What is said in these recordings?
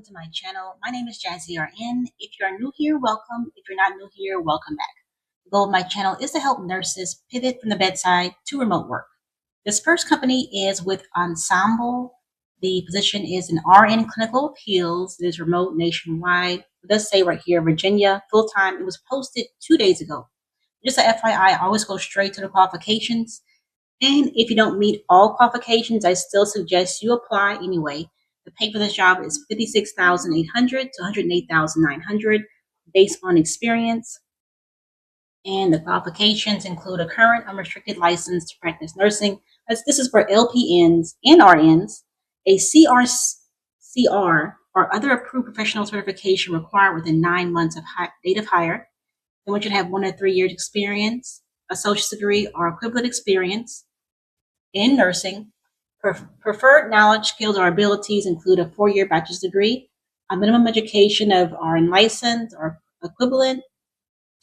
welcome to my channel. My name is Jazzy RN. If you are new here, welcome. If you're not new here, welcome back. The goal of my channel is to help nurses pivot from the bedside to remote work. This first company is with Ensemble. The position is an RN clinical appeals. It is remote nationwide. It does say right here, Virginia, full-time. It was posted 2 days ago. Just a FYI, I always go straight to the qualifications. And if you don't meet all qualifications, I still suggest you apply anyway. The pay for this job is $56,800 to $108,900 based on experience. And the qualifications include a current unrestricted license to practice nursing. This is for LPNs and RNs, a CRCR or other approved professional certification required within 9 months of date of hire. They want you to have 1 to 3 years experience, a associate's degree or equivalent experience in nursing. Preferred knowledge, skills, or abilities include a 4-year bachelor's degree, a minimum education of RN license or equivalent,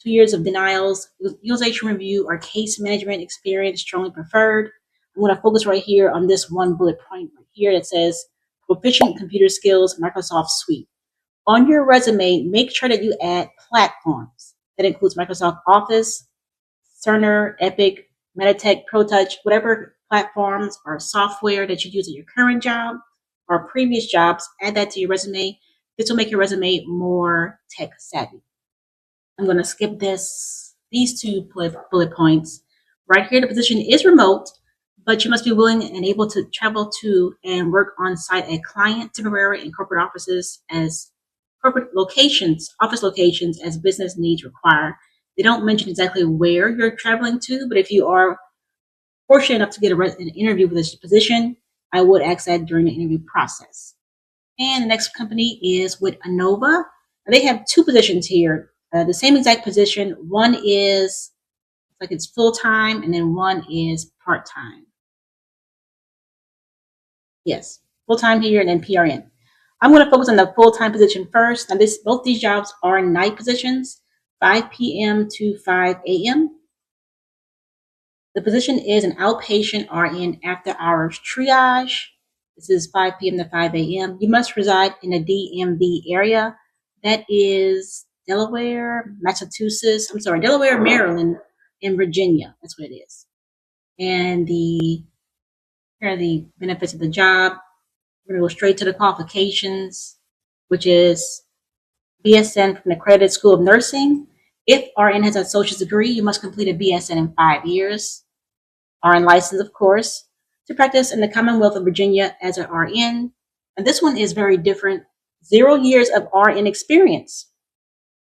2 years of denials, utilization review, or case management experience strongly preferred. I'm going to focus right here on this one bullet point right here that says Proficient computer skills, Microsoft Suite. On your resume, make sure that you add platforms. That includes Microsoft Office, Cerner, Epic, Meditech, Protouch, whatever platforms or software that you use at your current job or previous jobs, add that to your resume. This will make your resume more tech savvy. I'm going to skip these two bullet points. Right here, the position is remote, but you must be willing and able to travel to and work on site at client, temporary, and corporate offices as corporate locations, office locations as business needs require. They don't mention exactly where you're traveling to, but if you are fortunate enough to get an interview for this position, I would ask that during the interview process. And the next company is with Anova. They have 2 positions here, the same exact position. One is like it's full-time, and then one is part-time. Yes, full-time here and then PRN. I'm going to focus on the full-time position first. Now, both these jobs are night positions, 5 p.m. to 5 a.m. The position is an outpatient RN after-hours triage. This is 5 p.m. to 5 a.m. You must reside in the DMV area. That is Delaware, Maryland, and Virginia. That's what it is. And here are the benefits of the job. We're going to go straight to the qualifications, which is BSN from the Accredited School of Nursing. If RN has an associate's degree, you must complete a BSN in 5 years. RN license, of course, to practice in the Commonwealth of Virginia as an RN. And this one is very different. 0 years of RN experience.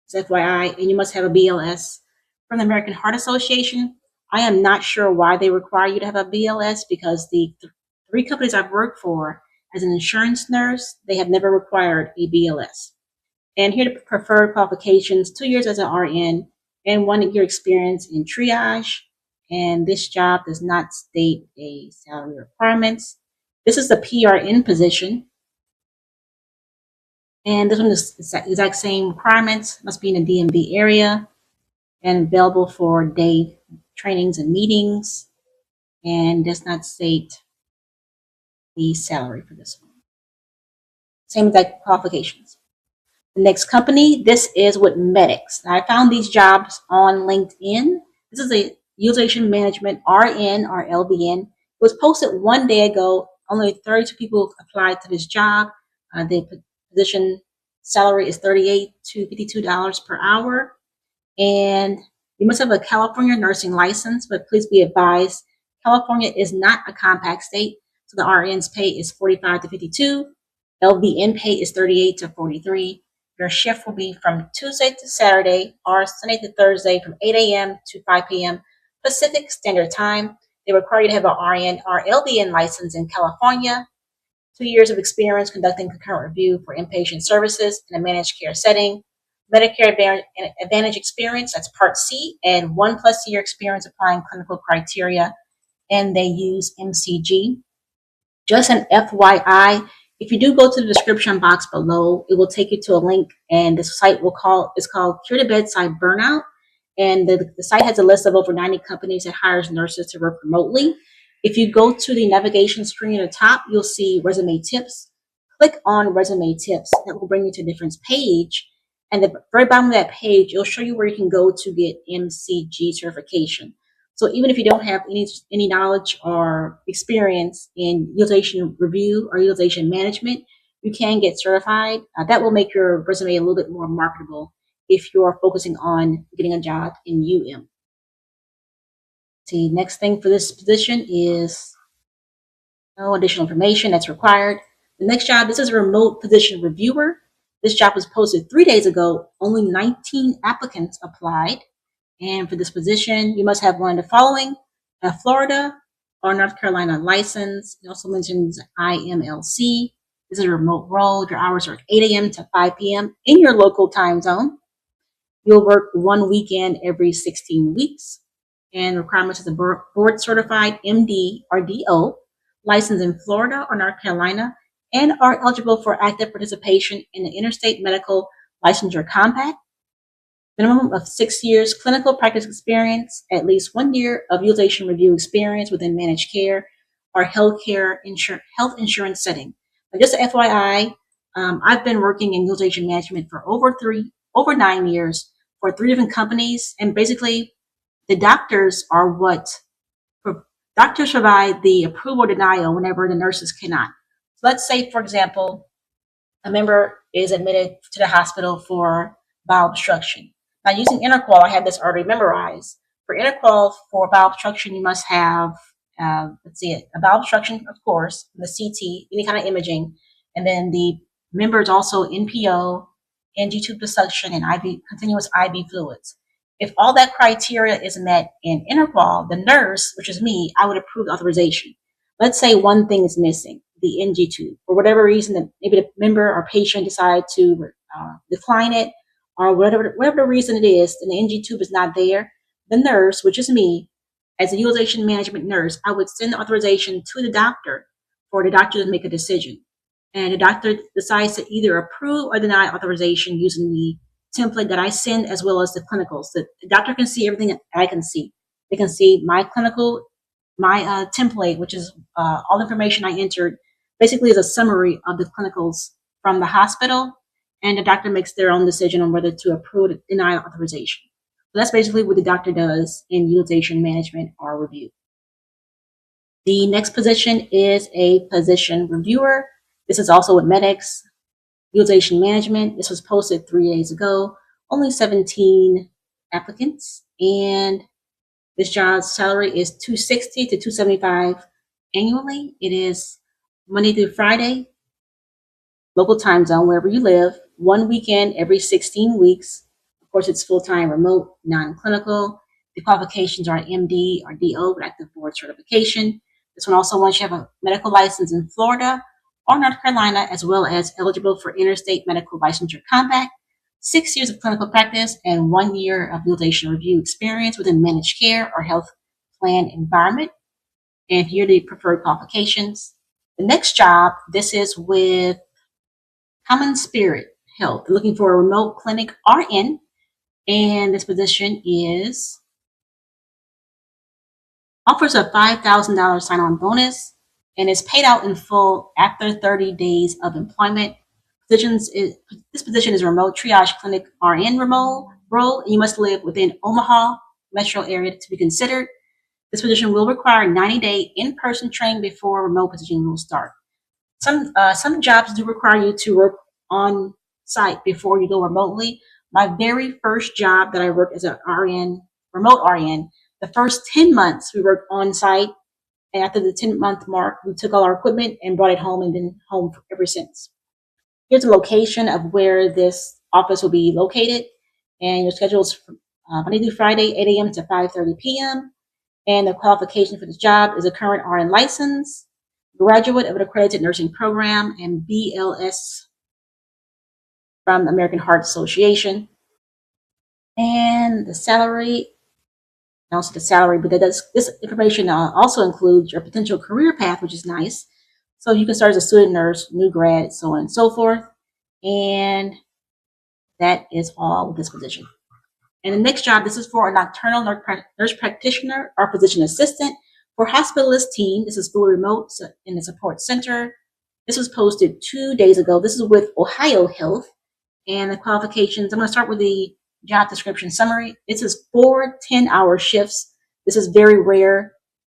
It's FYI, and you must have a BLS from the American Heart Association. I am not sure why they require you to have a BLS, because the 3 companies I've worked for as an insurance nurse, they have never required a BLS. And here are the preferred qualifications: 2 years as an RN and 1 year experience in triage. And this job does not state a salary requirements. This is the PRN position. And this one is the exact same requirements. Must be in the DMV area and available for day trainings and meetings. And does not state the salary for this one. Same exact qualifications. The next company, this is with Meditech. Now, I found these jobs on LinkedIn. This is a Utilization Management RN or LVN. It was posted 1 day ago. Only 32 people applied to this job. The position salary is $38 to $52 per hour. And you must have a California nursing license, but please be advised, California is not a compact state. So the RN's pay is $45 to $52. LVN pay is $38 to $43. Your shift will be from Tuesday to Saturday or Sunday to Thursday from 8 a.m. to 5 p.m. Pacific Standard Time. They require you to have an RN or LVN license in California, 2 years of experience conducting concurrent review for inpatient services in a managed care setting, Medicare Advantage experience, that's Part C, and 1+ year experience applying clinical criteria, and they use MCG. Just an FYI, if you do go to the description box below, it will take you to a link, and the site is called Cure the Bedside Burnout. And the site has a list of over 90 companies that hires nurses to work remotely. If you go to the navigation screen at the top, you'll see resume tips. click on resume tips. That will bring you to a different page. And at the very bottom of that page, it'll show you where you can go to get MCG certification. So even if you don't have any knowledge or experience in utilization review or utilization management, you can get certified. That will make your resume a little bit more marketable if you're focusing on getting a job in UM. The next thing for this position is no additional information that's required. The next job, this is a remote position reviewer. This job was posted 3 days ago. Only 19 applicants applied. And for this position, you must have one of the following: a Florida or North Carolina license. It also mentions IMLC. This is a remote role. Your hours are 8 a.m. to 5 p.m. in your local time zone. You'll work one weekend every 16 weeks. And requirements is a board certified MD or DO, licensed in Florida or North Carolina, and are eligible for active participation in the Interstate Medical Licensure Compact. Minimum of 6 years clinical practice experience, at least 1 year of utilization review experience within managed care or health insurance setting. But just FYI, I've been working in utilization management for over 9 years for 3 different companies, and basically the doctors provide the approval or denial whenever the nurses cannot. So let's say, for example, a member is admitted to the hospital for bowel obstruction. Now, using Interqual, I have this already memorized. For Interqual, for bowel obstruction, you must have, a bowel obstruction, of course, the CT, any kind of imaging, and then the member is also NPO, NG tube suction, and continuous IV fluids. If all that criteria is met in Interqual, the nurse, which is me, I would approve the authorization. Let's say one thing is missing, the NG tube. For whatever reason, that maybe the member or patient decide to decline it, or whatever the reason it is, and the NG tube is not there, the nurse, which is me, as a utilization management nurse, I would send the authorization to the doctor for the doctor to make a decision. And the doctor decides to either approve or deny authorization using the template that I send, as well as the clinicals. The doctor can see everything that I can see. They can see my clinical, my template, which is all the information I entered, basically is a summary of the clinicals from the hospital, and the doctor makes their own decision on whether to approve or deny authorization. So that's basically what the doctor does in utilization management or review. The next position is a physician reviewer. This is also with Meditech, utilization management. This was posted 3 days ago. Only 17 applicants, and this job's salary is $260 to $275 annually. It is Monday through Friday, local time zone, wherever you live, one weekend every 16 weeks. Of course, it's full-time, remote, non-clinical. The qualifications are MD or DO with active board certification. This one also wants you to have a medical license in Florida or North Carolina, as well as eligible for Interstate Medical Licensure Compact, 6 years of clinical practice, and 1 year of utilization review experience within managed care or health plan environment. And here are the preferred qualifications. The next job, this is with Common Spirit Health. They're looking for a remote clinic RN, and this position offers a $5,000 sign-on bonus, and is paid out in full after 30 days of employment. This position is a remote triage clinic RN remote role, and you must live within Omaha metro area to be considered. This position will require 90-day in-person training before remote position will start. Some jobs do require you to work on site before you go remotely. My very first job that I worked as an RN, remote RN, the first 10 months we worked on site, and after the 10-month mark, we took all our equipment and brought it home and been home ever since. Here's a location of where this office will be located, and your schedule is Monday through Friday, 8 a.m. to 5:30 p.m. And the qualification for this job is a current RN license, graduate of an accredited nursing program, and BLS from the American Heart Association. And the salary, but this information also includes your potential career path, which is nice. So you can start as a student nurse, new grad, so on and so forth. And that is all with this position. And the next job, this is for a nocturnal nurse practitioner or physician assistant for hospitalist team. This is fully remote in the support center. This was posted 2 days ago. This is with Ohio Health. And the qualifications, I'm going to start with the job description summary. This is 4 10-hour shifts. This is very rare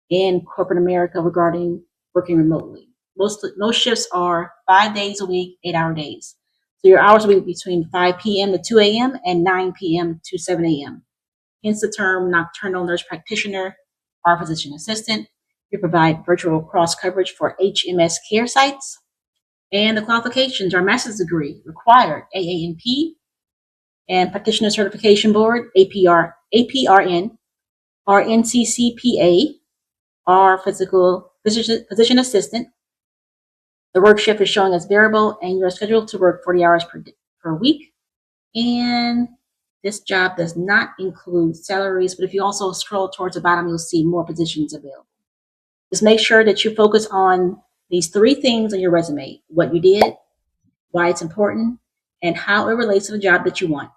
in corporate America regarding working remotely. Most shifts are 5 days a week, 8-hour days. So your hours will be between 5 p.m. to 2 a.m. and 9 p.m. to 7 a.m. Hence the term nocturnal nurse practitioner or physician assistant. You provide virtual cross coverage for HMS care sites. And the qualifications are master's degree required, AANP, and practitioner certification board, APRN, or NCCPA, or physician assistant. The work shift is showing as variable, and you are scheduled to work 40 hours per week. And this job does not include salaries, but if you also scroll towards the bottom, you'll see more positions available. Just make sure that you focus on these 3 things on your resume: what you did, why it's important, and how it relates to the job that you want.